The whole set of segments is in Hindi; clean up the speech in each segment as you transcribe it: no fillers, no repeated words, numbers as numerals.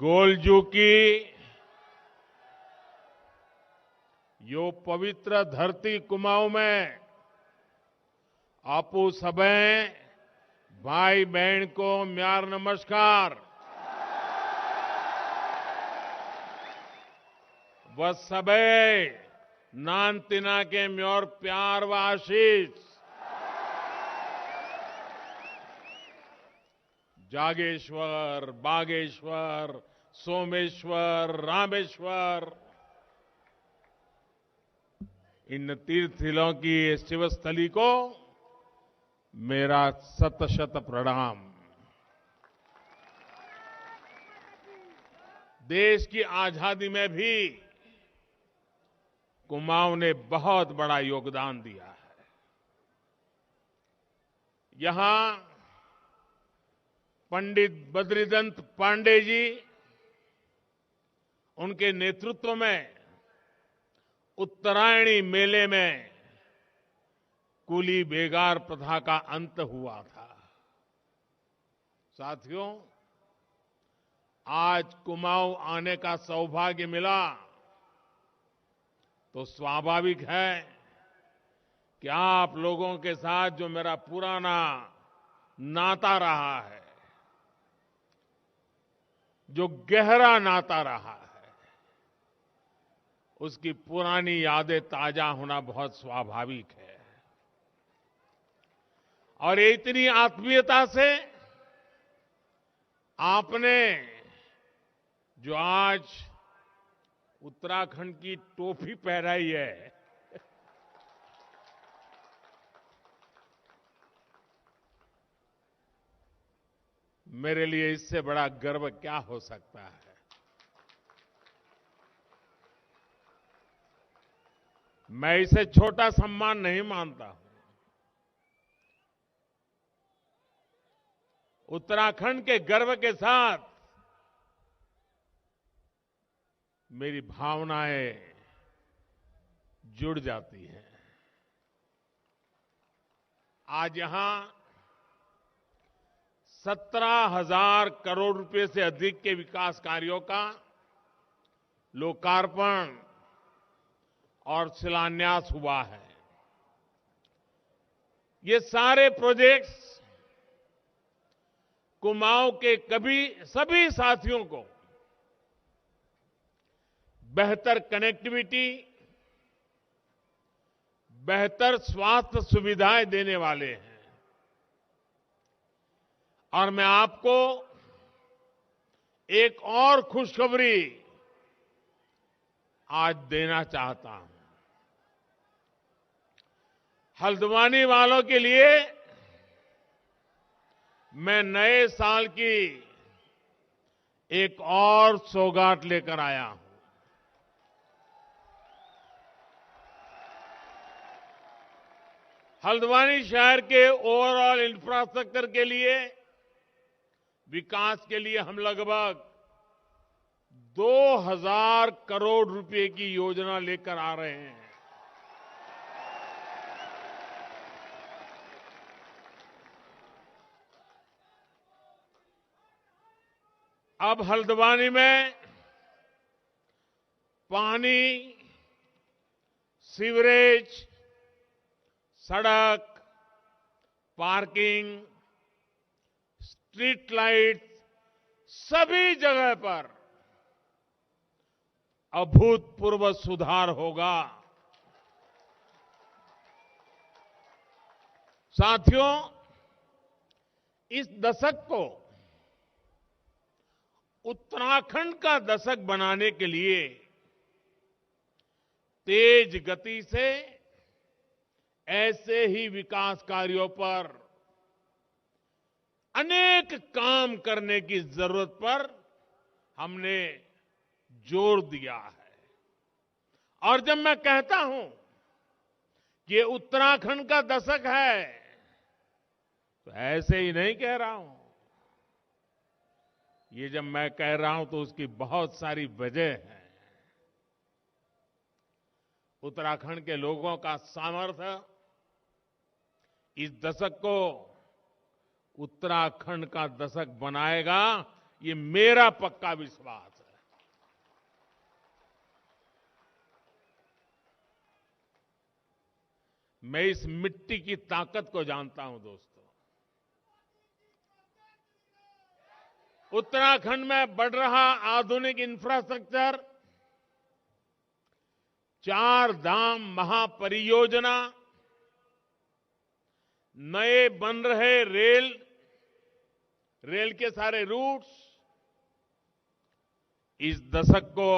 गोलजू की यो पवित्र धरती कुमाऊं में आपू सबे भाई बहन को म्यार नमस्कार। वह सबे नान तिना के म्योर प्यार व आशीष। जागेश्वर, बागेश्वर, सोमेश्वर, रामेश्वर, इन तीर्थस्थलों की शिवस्थली को मेरा शत शत प्रणाम। देश की आजादी में भी कुमाऊं ने बहुत बड़ा योगदान दिया है। यहां पंडित बद्रीदत्त पांडे जी, उनके नेतृत्व में उत्तरायणी मेले में कुली बेगार प्रथा का अंत हुआ था। साथियों, आज कुमाऊं आने का सौभाग्य मिला तो स्वाभाविक है कि आप लोगों के साथ जो मेरा पुराना नाता रहा है, जो गहरा नाता रहा है, उसकी पुरानी यादें ताजा होना बहुत स्वाभाविक है। और इतनी आत्मीयता से आपने जो आज उत्तराखंड की टोपी पहनाई है, मेरे लिए इससे बड़ा गर्व क्या हो सकता है। मैं इसे छोटा सम्मान नहीं मानता हूं। उत्तराखंड के गर्व के साथ मेरी भावनाएं जुड़ जाती हैं। आज यहां 17,000 करोड़ रुपए से अधिक के विकास कार्यों का लोकार्पण और शिलान्यास हुआ है। ये सारे प्रोजेक्ट्स कुमाऊं के सभी साथियों को बेहतर कनेक्टिविटी, बेहतर स्वास्थ्य सुविधाएं देने वाले हैं। और मैं आपको एक और खुशखबरी आज देना चाहता हूं। हल्द्वानी वालों के लिए मैं नए साल की एक और सौगात लेकर आया हूं। हल्द्वानी शहर के ओवरऑल इंफ्रास्ट्रक्चर के लिए, विकास के लिए हम लगभग 2,000 करोड़ रुपए की योजना लेकर आ रहे हैं। अब हल्द्वानी में पानी, सीवरेज, सड़क, पार्किंग, स्ट्रीट लाइट, सभी जगह पर अभूतपूर्व सुधार होगा। साथियों, इस दशक को उत्तराखंड का दशक बनाने के लिए तेज गति से ऐसे ही विकास कार्यों पर अनेक काम करने की जरूरत पर हमने जोर दिया है। और जब मैं कहता हूं कि ये उत्तराखंड का दशक है, तो ऐसे ही नहीं कह रहा हूं। ये जब मैं कह रहा हूं तो उसकी बहुत सारी वजह है। उत्तराखंड के लोगों का सामर्थ्य इस दशक को उत्तराखंड का दशक बनाएगा, ये मेरा पक्का विश्वास है। मैं इस मिट्टी की ताकत को जानता हूं दोस्तों। उत्तराखंड में बढ़ रहा आधुनिक इंफ्रास्ट्रक्चर, 4 धाम महापरियोजना, नए बन रहे रेल के सारे रूट्स इस दशक को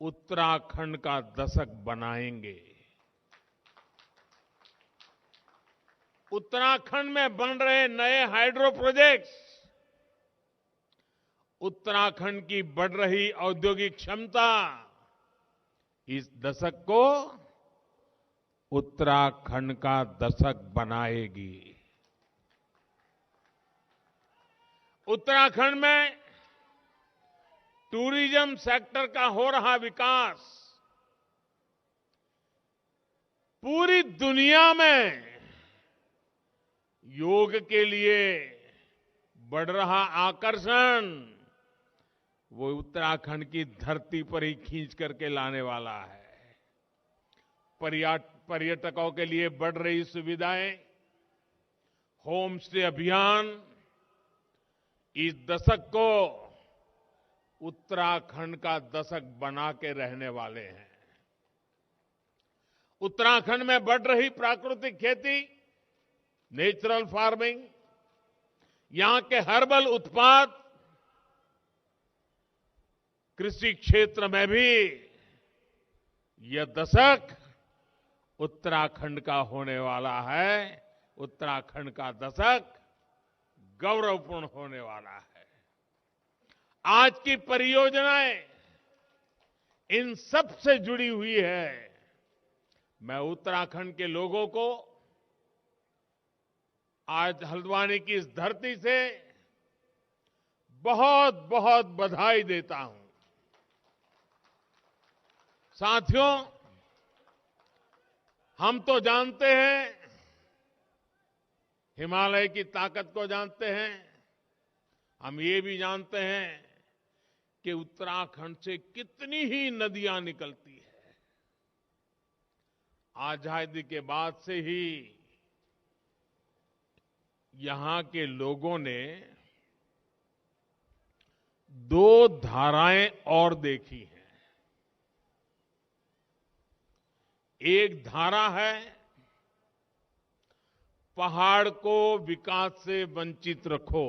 उत्तराखंड का दशक बनाएंगे। उत्तराखंड में बन रहे नए हाइड्रो प्रोजेक्ट्स उत्तराखंड की बढ़ रही औद्योगिक क्षमता इस दशक को उत्तराखंड का दशक बनाएगी। उत्तराखंड में टूरिज्म सेक्टर का हो रहा विकास पूरी दुनिया में योग के लिए बढ़ रहा आकर्षण वो उत्तराखंड की धरती पर ही खींच करके लाने वाला है। पर्यटकों के लिए बढ़ रही सुविधाएं, होम स्टे अभियान इस दशक को उत्तराखंड का दशक बना के रहने वाले हैं। उत्तराखंड में बढ़ रही प्राकृतिक खेती, नेचुरल फार्मिंग, यहां के हर्बल उत्पाद, कृषि क्षेत्र में भी यह दशक उत्तराखंड का होने वाला है। उत्तराखंड का दशक गौरवपूर्ण होने वाला है। आज की परियोजनाएं इन सब से जुड़ी हुई है। मैं उत्तराखंड के लोगों को आज हल्द्वानी की इस धरती से बहुत बहुत बधाई देता हूं। साथियों, हम तो जानते हैं, हिमालय की ताकत को जानते हैं, हम ये भी जानते हैं कि उत्तराखंड से कितनी ही नदियां निकलती है। आजादी के बाद से ही यहां के लोगों ने 2 धाराएं और देखी हैं। एक धारा है पहाड़ को विकास से वंचित रखो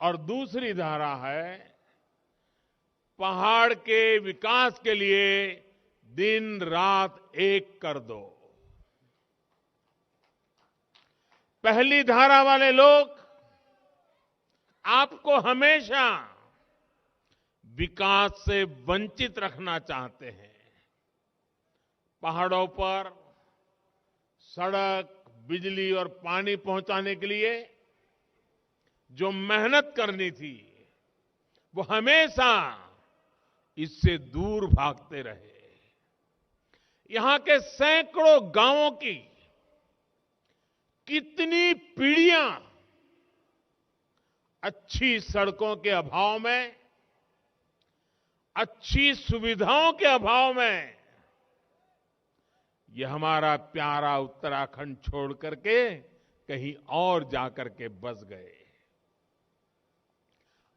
और दूसरी धारा है पहाड़ के विकास के लिए दिन रात एक कर दो। पहली धारा वाले लोग आपको हमेशा विकास से वंचित रखना चाहते हैं। पहाड़ों पर सड़क, बिजली और पानी पहुंचाने के लिए जो मेहनत करनी थी, वो हमेशा इससे दूर भागते रहे। यहां के सैकड़ों गांवों की कितनी पीढ़ियां अच्छी सड़कों के अभाव में, अच्छी सुविधाओं के अभाव में ये हमारा प्यारा उत्तराखंड छोड़ करके कहीं और जाकर के बस गए।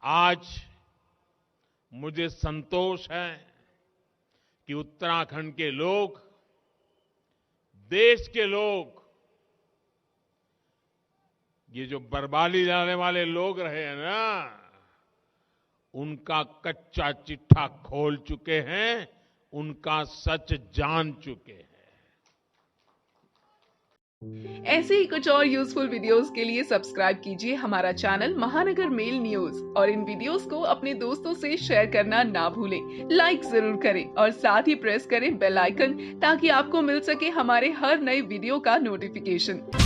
आज मुझे संतोष है कि उत्तराखंड के लोग, देश के लोग, ये जो बर्बादी लाने वाले लोग रहे हैं ना, उनका कच्चा चिट्ठा खोल चुके हैं, उनका सच जान चुके हैं। ऐसे ही कुछ और यूजफुल वीडियोस के लिए सब्सक्राइब कीजिए हमारा चैनल महानगर मेल न्यूज और इन वीडियोस को अपने दोस्तों से शेयर करना ना भूलें। लाइक जरूर करें और साथ ही प्रेस करें बेल आइकन ताकि आपको मिल सके हमारे हर नए वीडियो का नोटिफिकेशन।